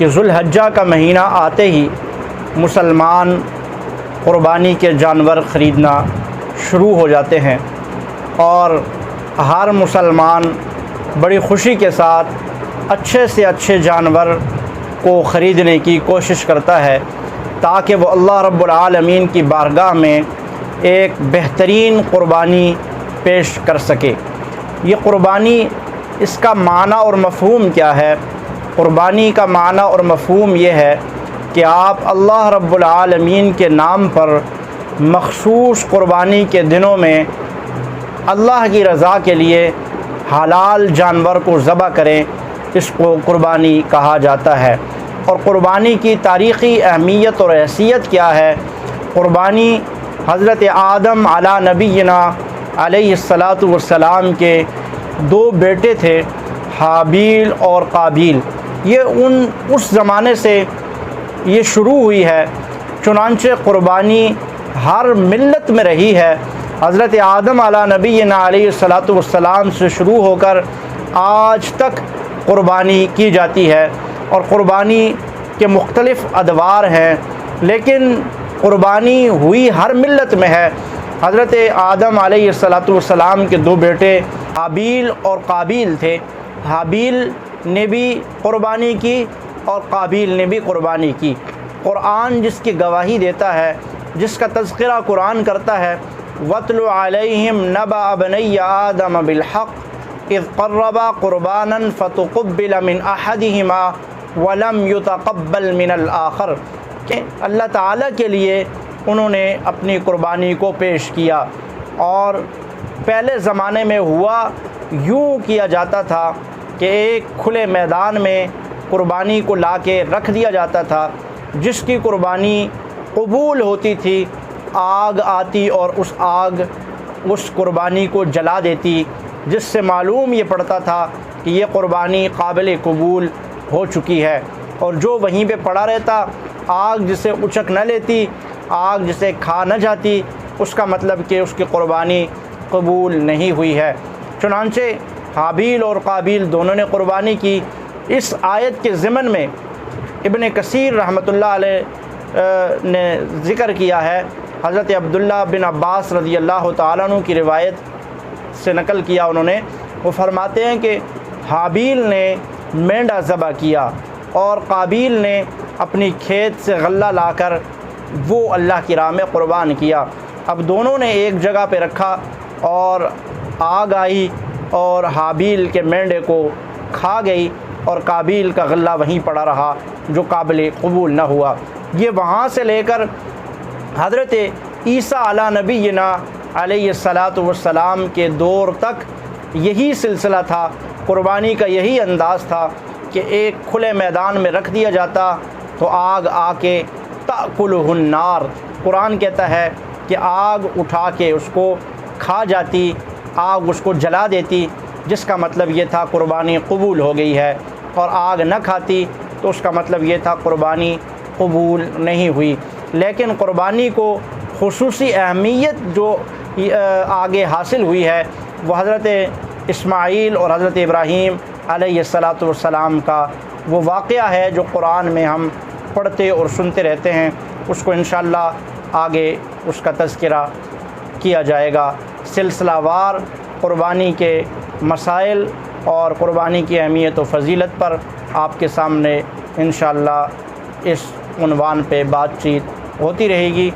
کہ ذوالحجہ کا مہینہ آتے ہی مسلمان قربانی کے جانور خریدنا شروع ہو جاتے ہیں، اور ہر مسلمان بڑی خوشی کے ساتھ اچھے سے اچھے جانور کو خریدنے کی کوشش کرتا ہے تاکہ وہ اللہ رب العالمین کی بارگاہ میں ایک بہترین قربانی پیش کر سکے۔ یہ قربانی، اس کا معنی اور مفہوم کیا ہے؟ قربانی کا معنی اور مفہوم یہ ہے کہ آپ اللہ رب العالمین کے نام پر مخصوص قربانی کے دنوں میں اللہ کی رضا کے لیے حلال جانور کو ذبح کریں، اس کو قربانی کہا جاتا ہے۔ اور قربانی کی تاریخی اہمیت اور حیثیت کیا ہے؟ قربانی حضرت آدم علی نبینا علیہ السلام کے دو بیٹے تھے، حابیل اور قابیل۔ یہ اس زمانے سے یہ شروع ہوئی ہے، چنانچہ قربانی ہر ملت میں رہی ہے۔ حضرت آدم علی نبینا علیہ السلام سے شروع ہو کر آج تک قربانی کی جاتی ہے، اور قربانی کے مختلف ادوار ہیں، لیکن قربانی ہوئی ہر ملت میں ہے۔ حضرت آدم علیہ السلام کے دو بیٹے حابیل اور قابیل تھے۔ حابیل نے بھی قربانی کی اور قابیل نے بھی قربانی کی۔ قرآن جس کی گواہی دیتا ہے، جس کا تذکرہ قرآن کرتا ہے، وَاتْلُ عَلَيْهِمْ نَبَأَ بَنِيَّ آدَمَ بِالْحَقِّ اِذْ قَرَّبَا قُرْبَانًا فَتُقُبِّلَ مِنْ أَحَدِهِمَا وَلَمْ يُتَقَبَّلْ مِنَ الْآخَرِ، کہ اللہ تعالیٰ کے لیے انہوں نے اپنی قربانی کو پیش کیا۔ اور پہلے زمانے میں ہوا یوں کیا جاتا تھا کہ ایک کھلے میدان میں قربانی کو لا کے رکھ دیا جاتا تھا، جس کی قربانی قبول ہوتی تھی آگ آتی اور اس قربانی کو جلا دیتی، جس سے معلوم یہ پڑتا تھا کہ یہ قربانی قابل قبول ہو چکی ہے۔ اور جو وہیں پہ پڑا رہتا، آگ جسے اچک نہ لیتی، آگ جسے کھا نہ جاتی، اس کا مطلب کہ اس کی قربانی قبول نہیں ہوئی ہے۔ چنانچہ حابیل اور قابیل دونوں نے قربانی کی۔ اس آیت کے ضمن میں ابن کثیر رحمۃ اللہ علیہ نے ذکر کیا ہے، حضرت عبداللہ بن عباس رضی اللہ تعالیٰ عنہ کی روایت سے نقل کیا، انہوں نے وہ فرماتے ہیں کہ حابیل نے مینڈا ذبح کیا اور قابیل نے اپنی کھیت سے غلہ لا کر وہ اللہ کی راہ میں قربان کیا۔ اب دونوں نے ایک جگہ پہ رکھا اور آگ آئی اور حابیل کے مینڈے کو کھا گئی، اور قابیل کا غلہ وہیں پڑا رہا جو قابل قبول نہ ہوا۔ یہ وہاں سے لے کر حضرت عیسیٰ علی نبینا علیہ السلام کے دور تک یہی سلسلہ تھا، قربانی کا یہی انداز تھا کہ ایک کھلے میدان میں رکھ دیا جاتا تو آگ آ کے تأکلہ النار، قرآن کہتا ہے کہ آگ اٹھا کے اس کو کھا جاتی، آگ اس کو جلا دیتی، جس کا مطلب یہ تھا قربانی قبول ہو گئی ہے۔ اور آگ نہ کھاتی تو اس کا مطلب یہ تھا قربانی قبول نہیں ہوئی۔ لیکن قربانی کو خصوصی اہمیت جو آگے حاصل ہوئی ہے، وہ حضرت اسماعیل اور حضرت ابراہیم علیہ السلام کا وہ واقعہ ہے جو قرآن میں ہم پڑھتے اور سنتے رہتے ہیں۔ اس کو انشاءاللہ آگے اس کا تذکرہ کیا جائے گا۔ سلسلہ وار قربانی کے مسائل اور قربانی کی اہمیت و فضیلت پر آپ کے سامنے انشاءاللہ اس عنوان پہ بات چیت ہوتی رہے گی۔